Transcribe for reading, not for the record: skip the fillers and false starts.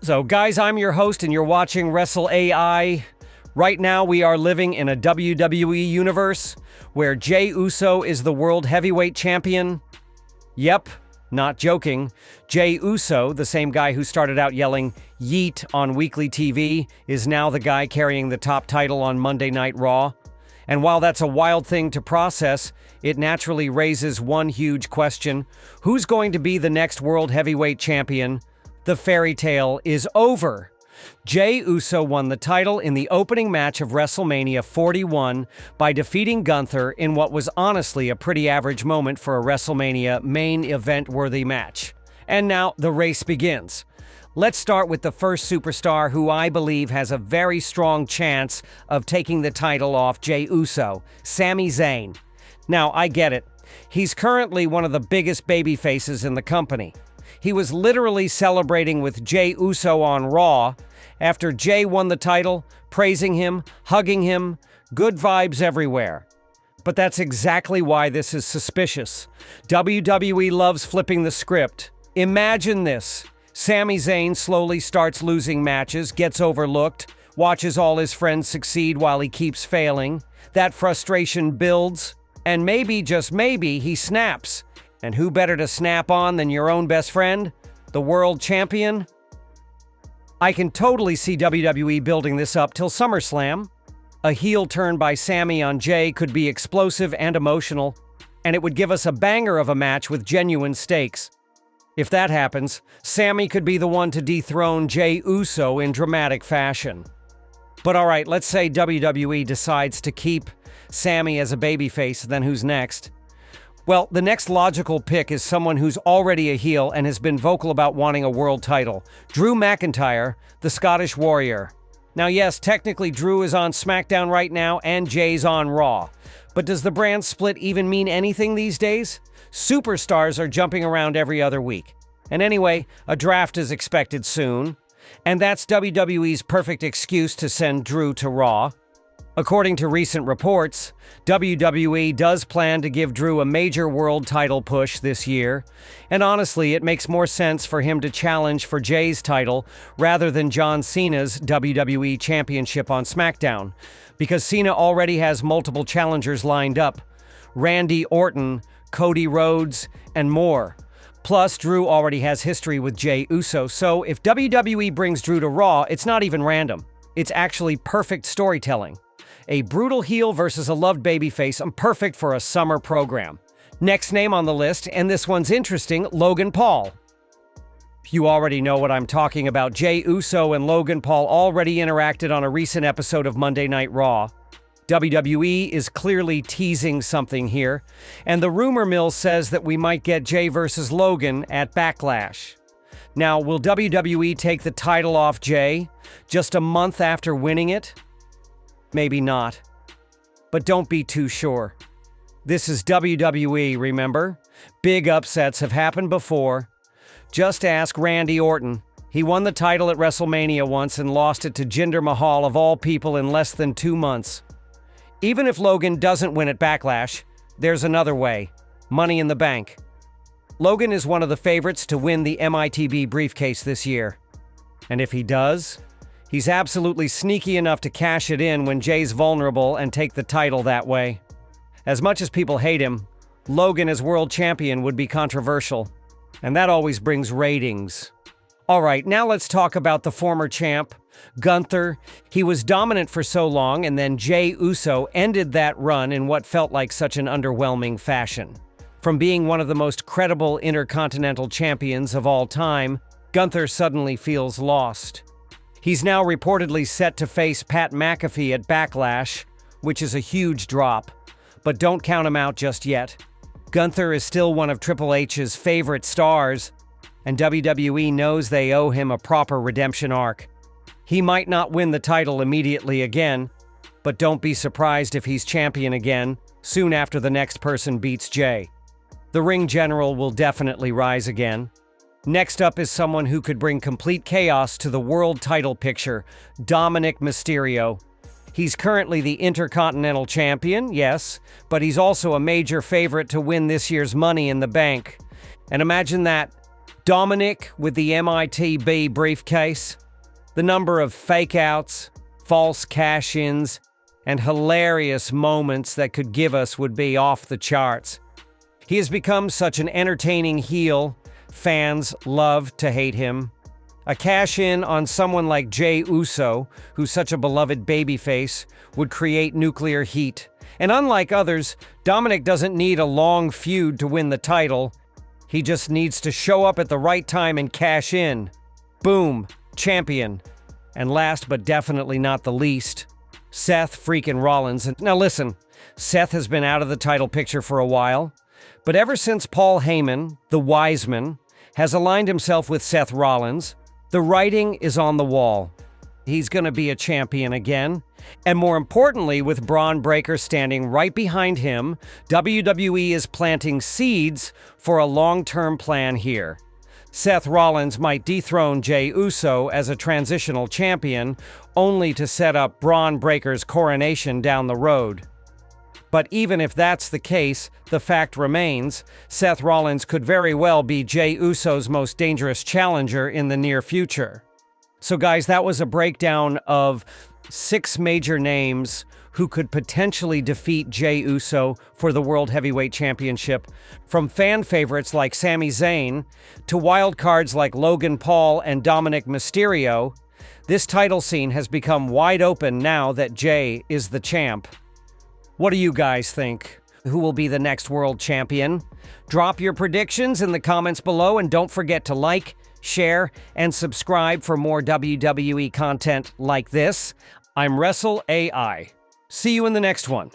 So guys, I'm your host and you're watching Wrestle AI. Right now we are living in a WWE universe where Jey Uso is the World Heavyweight Champion. Yep, not joking. Jey Uso, the same guy who started out yelling "Yeet" on weekly TV, is now the guy carrying the top title on Monday Night Raw. And while that's a wild thing to process, it naturally raises one huge question. Who's going to be the next World Heavyweight Champion? The fairy tale is over. Jey Uso won the title in the opening match of WrestleMania 41 by defeating Gunther in what was honestly a pretty average moment for a WrestleMania main event-worthy match. And now the race begins. Let's start with the first superstar who I believe has a very strong chance of taking the title off Jey Uso, Sami Zayn. Now, I get it. He's currently one of the biggest babyfaces in the company. He was literally celebrating with Jey Uso on Raw after Jey won the title, praising him, hugging him, good vibes everywhere. But that's exactly why this is suspicious. WWE loves flipping the script. Imagine this. Sami Zayn slowly starts losing matches, gets overlooked, watches all his friends succeed while he keeps failing. That frustration builds, and maybe, just maybe, he snaps. And who better to snap on than your own best friend? The world champion? I can totally see WWE building this up till SummerSlam. A heel turn by Sami on Jey could be explosive and emotional, and it would give us a banger of a match with genuine stakes. If that happens, Sami could be the one to dethrone Jey Uso in dramatic fashion. But alright, let's say WWE decides to keep Sami as a babyface, then who's next? Well, the next logical pick is someone who's already a heel and has been vocal about wanting a world title. Drew McIntyre, the Scottish Warrior. Now yes, technically Drew is on SmackDown right now and Jey's on Raw. But does the brand split even mean anything these days? Superstars are jumping around every other week. And anyway, a draft is expected soon. And that's WWE's perfect excuse to send Drew to Raw. According to recent reports, WWE does plan to give Drew a major world title push this year, and honestly, it makes more sense for him to challenge for Jey's title rather than John Cena's WWE Championship on SmackDown, because Cena already has multiple challengers lined up: Randy Orton, Cody Rhodes, and more. Plus, Drew already has history with Jey Uso, so if WWE brings Drew to Raw, it's not even random. It's actually perfect storytelling. A brutal heel versus a loved babyface, perfect for a summer program. Next name on the list, and this one's interesting, Logan Paul. You already know what I'm talking about. Jey Uso and Logan Paul already interacted on a recent episode of Monday Night Raw. WWE is clearly teasing something here, and the rumor mill says that we might get Jey versus Logan at Backlash. Now, will WWE take the title off Jey just a month after winning it? Maybe not. But don't be too sure. This is WWE, remember? Big upsets have happened before. Just ask Randy Orton. He won the title at WrestleMania once and lost it to Jinder Mahal of all people in less than 2 months. Even if Logan doesn't win at Backlash, there's another way. Money in the Bank. Logan is one of the favorites to win the MITB briefcase this year. And if he does, he's absolutely sneaky enough to cash it in when Jey's vulnerable and take the title that way. As much as people hate him, Logan as world champion would be controversial, and that always brings ratings. Alright, now let's talk about the former champ, Gunther. He was dominant for so long, and then Jey Uso ended that run in what felt like such an underwhelming fashion. From being one of the most credible intercontinental champions of all time, Gunther suddenly feels lost. He's now reportedly set to face Pat McAfee at Backlash, which is a huge drop. But don't count him out just yet. Gunther is still one of Triple H's favorite stars, and WWE knows they owe him a proper redemption arc. He might not win the title immediately again, but don't be surprised if he's champion again, soon after the next person beats Jey. The ring general will definitely rise again. Next up is someone who could bring complete chaos to the world title picture, Dominic Mysterio. He's currently the Intercontinental Champion, yes, but he's also a major favorite to win this year's Money in the Bank. And imagine that, Dominic with the MITB briefcase. The number of fake-outs, false cash-ins, and hilarious moments that could give us would be off the charts. He has become such an entertaining heel. Fans love to hate him. A cash-in on someone like Jey Uso, who's such a beloved babyface, would create nuclear heat. And unlike others, Dominic doesn't need a long feud to win the title. He just needs to show up at the right time and cash in. Boom, champion. And last but definitely not the least, Seth freaking Rollins. Now listen, Seth has been out of the title picture for a while, but ever since Paul Heyman, the wise man, has aligned himself with Seth Rollins, the writing is on the wall. He's going to be a champion again. And more importantly, with Braun Breaker standing right behind him, WWE is planting seeds for a long-term plan here. Seth Rollins might dethrone Jey Uso as a transitional champion, only to set up Braun Breaker's coronation down the road. But even if that's the case, the fact remains, Seth Rollins could very well be Jey Uso's most dangerous challenger in the near future. So guys, that was a breakdown of 6 major names who could potentially defeat Jey Uso for the World Heavyweight Championship, from fan favorites like Sami Zayn to wild cards like Logan Paul and Dominic Mysterio. This title scene has become wide open now that Jey is the champ. What do you guys think? Who will be the next world champion? Drop your predictions in the comments below, and don't forget to like, share, and subscribe for more WWE content like this. I'm Wrestle AI. See you in the next one.